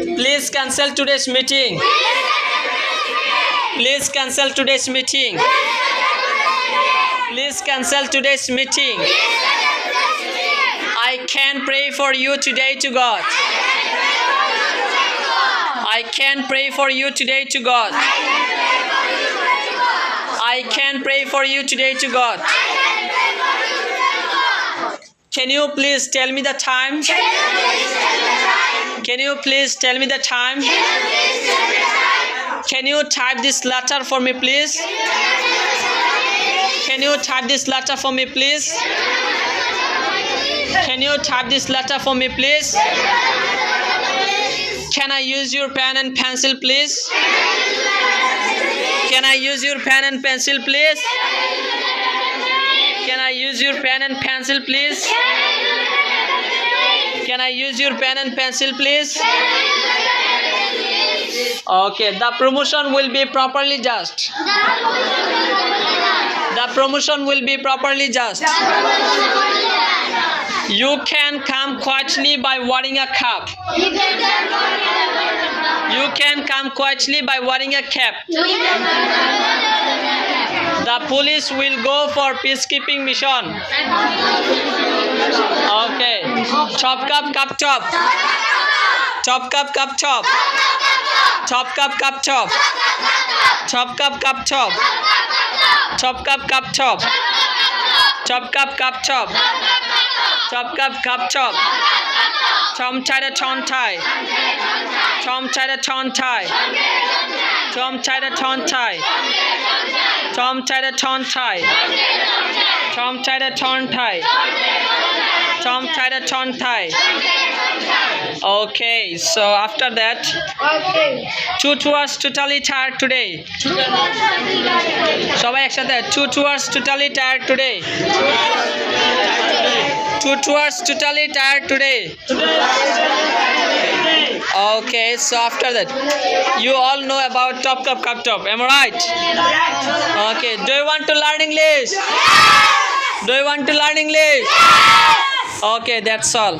Please cancel today's meeting. Please cancel today's meeting. Please cancel today's meeting. I can pray for you today to God. I can pray for you today to God. I can pray for you today to God. Can you please tell me the time? Can you please tell me the time? Can you type this letter for me, please? Can you type this letter for me, please? Can you type this letter for me, please? Can I use your pen and pencil, please? Can I use your pen and pencil, please? Can I use your pen and pencil, please? Can I use your pen and pencil, please? Okay, the promotion will be properly judged. The promotion will be properly judged. You can come quietly by wearing a cap. You can come quietly by wearing a cap. The police will go for peacekeeping mission. Okay. Chop cup cup chop. Chop cup cup chop. Chop cup cup chop. Chop cup cup chop. Chop cup cup chop. Chop cup cup chop. Chop cup cup chop. Chom chai da chon tai. Chom chai da chon tai. Chom chai da chon tai. Chom chai da chon tai. Chom chai da chon tai. Chom chai da chon tai. Okay, so after that, Chu was totally tired today. সবাই একসাথে Chu was totally tired today. Chu was totally tired today. Okay, so after that, you all know about top cup cup top. Am I right? Okay, do you want to learn English? Do you want to learn English? Okay, that's all.